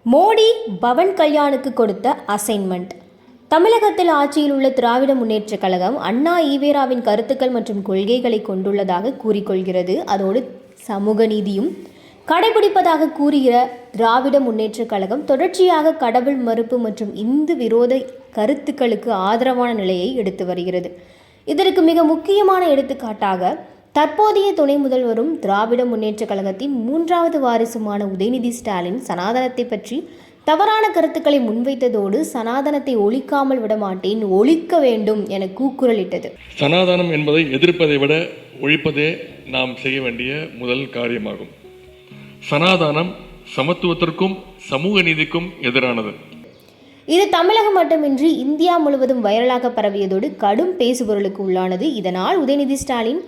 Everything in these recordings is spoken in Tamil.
மோடி பவன் கல்யாணுக்கு கொடுத்த அசைன்மெண்ட். தமிழகத்தில் ஆட்சியில் உள்ள திராவிட முன்னேற்றக் கழகம் அண்ணா ஈவேராவின் கருத்துக்கள் மற்றும் கொள்கைகளை கொண்டுள்ளதாக கூறிக்கொள்கிறது. அதோடு சமூக நீதியும் கடைபிடிப்பதாக கூறுகிற திராவிட முன்னேற்றக் கழகம் தொடர்ச்சியாக கடவுள் மறுப்பு மற்றும் இந்து விரோத கருத்துக்களுக்கு ஆதரவான நிலையை எடுத்து வருகிறது. இதற்கு மிக முக்கியமான எடுத்துக்காட்டாக தற்போதைய துணை முதல்வரும் திராவிட முன்னேற்றக் கழகத்தின் 3வது வாரிசுமான உதயநிதி ஸ்டாலின் சனாதனத்தை பற்றி தவறான கருத்துக்களை முன்வைத்ததோடு சனாதனத்தை ஒழிக்காமல் விடமாட்டேன், ஒழிக்க வேண்டும் என கூக்குரலிட்டது. சனாதனம் என்பதை எதிர்ப்பதை விட ஒழிப்பதே நாம் செய்ய வேண்டிய முதல் காரியமாகும். சனாதனம் சமத்துவத்திற்கும் சமூக நீதிக்கும் எதிரானது. இது தமிழகம் மட்டுமின்றி இந்தியா முழுவதும் வைரலாக பரவியதோடு கடும் பேசுபொருளுக்கு உள்ளானது. இதனால் உதயநிதி ஸ்டாலின்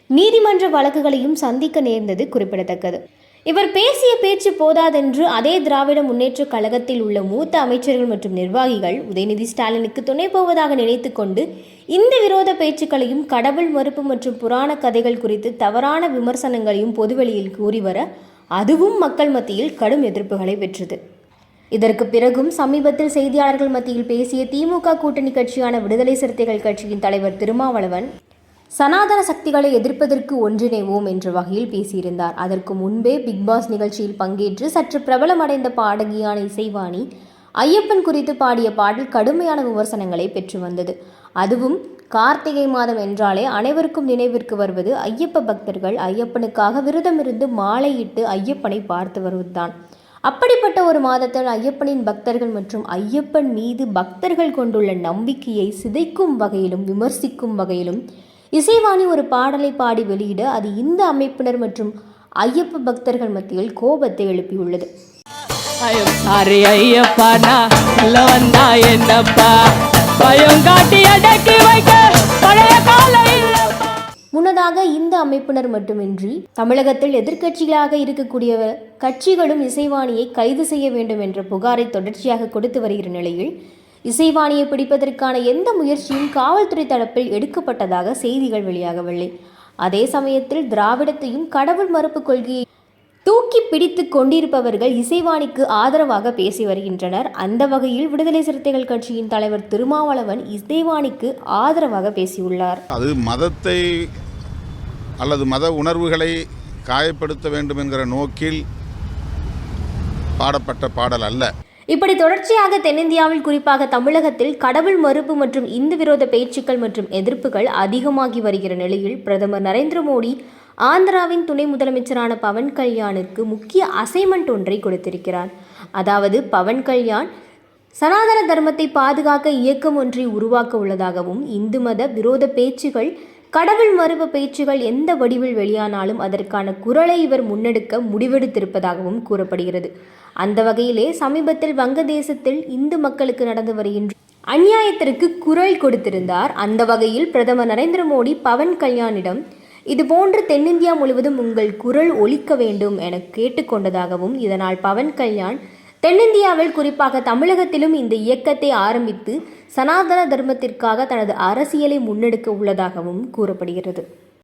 நீதிமன்ற வழக்குகளையும் சந்திக்க நேர்ந்தது குறிப்பிடத்தக்கது. இவர் பேசிய பேச்சு போதாதென்று அதே திராவிட முன்னேற்றக் கழகத்தில் உள்ள மூத்த அமைச்சர்கள் மற்றும் நிர்வாகிகள் உதயநிதி ஸ்டாலினுக்கு துணை போவதாக நினைத்து கொண்டு இந்த விரோத பேச்சுக்களையும் கடவுள் மறுப்பு மற்றும் புராண கதைகள் குறித்து தவறான விமர்சனங்களையும் பொதுவெளியில் கூறி வர அதுவும் மக்கள் மத்தியில் கடும் எதிர்ப்புகளை பெற்றது. இதற்கு பிறகும் சமீபத்தில் செய்தியாளர்கள் மத்தியில் பேசிய திமுக கூட்டணி கட்சியான விடுதலை சிறுத்தைகள் கட்சியின் தலைவர் திருமாவளவன் சனாதன சக்திகளை எதிர்ப்பதற்கு ஒன்றிணைவோம் என்ற வகையில் பேசியிருந்தார். அதற்கு முன்பே பிக்பாஸ் நிகழ்ச்சியில் பங்கேற்று சற்று பிரபலமடைந்த பாடகியான இசைவாணி ஐயப்பன் குறித்து பாடிய பாடல் கடுமையான விமர்சனங்களை பெற்று வந்தது. அதுவும் கார்த்திகை மாதம் என்றாலே அனைவருக்கும் நினைவிற்கு வருவது ஐயப்ப பக்தர்கள் ஐயப்பனுக்காக விரதமிருந்து மாலையிட்டு ஐயப்பனை பார்த்து வருவதுதான். அப்படிப்பட்ட ஒரு மாதத்தில் ஐயப்பனின் பக்தர்கள் மற்றும் ஐயப்பன் மீது பக்தர்கள் கொண்டுள்ள நம்பிக்கையை சிதைக்கும் வகையிலும் விமர்சிக்கும் வகையிலும் இசைவாணி ஒரு பாடலை பாடி வெளியிட அது இந்த அமைப்பினர் மற்றும் ஐயப்ப பக்தர்கள் மத்தியில் கோபத்தை எழுப்பியுள்ளது. முன்னதாக இந்த அமைப்பினர் மட்டுமின்றி தமிழகத்தில் எதிர்க்கட்சிகளாக இருக்கக்கூடிய கட்சிகளும் இசைவாணியை கைது செய்ய வேண்டும் என்ற புகாரை தொடர்ச்சியாக கொடுத்து வருகிற நிலையில் இசைவாணியை பிடிப்பதற்கான எந்த முயற்சியும் காவல்துறை தரப்பில் எடுக்கப்பட்டதாக செய்திகள் வெளியாகவில்லை. அதே சமயத்தில் திராவிடத்தையும் கடவுள் மறுப்பு கொள்கையை தூக்கி பிடித்து கொண்டிருப்பவர்கள் இசைவாணிக்கு ஆதரவாக பேசி வருகின்றனர். அந்த வகையில் விடுதலை சிறுத்தைகள் கட்சியின் தலைவர் திருமாவளவன் இசைவாணிக்கு ஆதரவாக பேசியுள்ளார். அது மதத்தை அல்லது மத உணர்வுகளை காயப்படுத்த வேண்டும் என்கிற நோக்கில் பாடப்பட்ட பாடல் அல்ல. இப்படி தொடர்ச்சியாக தென்னிந்தியாவில் குறிப்பாக தமிழகத்தில் கடவுள் மறுப்பு மற்றும் இந்து விரோத பேச்சுக்கள் மற்றும் எதிர்ப்புகள் அதிகமாகி வருகிற நிலையில் பிரதமர் நரேந்திர மோடி ஆந்திராவின் துணை முதலமைச்சரான பவன் கல்யாணுக்கு முக்கிய அசைன்மெண்ட் ஒன்றை கொடுத்திருக்கிறார். அதாவது பவன் கல்யாண் சனாதன தர்மத்தை பாதுகாக்க இயக்கம் ஒன்றை உருவாக்க உள்ளதாகவும் இந்து மத விரோத பேச்சுகள் கடவுள் மறுப்பு பேச்சுகள் எந்த வடிவில் வெளியானாலும் அதற்கான குரலை இவர் முன்னெடுக்க முடிவெடுத்திருப்பதாகவும் கூறப்படுகிறது. அந்த வகையிலே சமீபத்தில் வங்கதேசத்தில் இந்து மக்களுக்கு நடந்து வருகின்ற அநியாயத்திற்கு குரல் கொடுத்திருந்தார். அந்த வகையில் பிரதமர் நரேந்திர மோடி பவன் கல்யாணிடம் இதுபோன்று தென்னிந்தியா முழுவதும் உங்கள் குரல் ஒலிக்க வேண்டும் என கேட்டுக்கொண்டதாகவும் இதனால் பவன் கல்யாண் தென்னிந்தியாவில் குறிப்பாக தமிழகத்திலும் இந்த இயக்கத்தை ஆரம்பித்து சனாதன தர்மத்திற்காக தனது அரசியலை முன்னெடுக்க உள்ளதாகவும் கூறப்படுகிறது.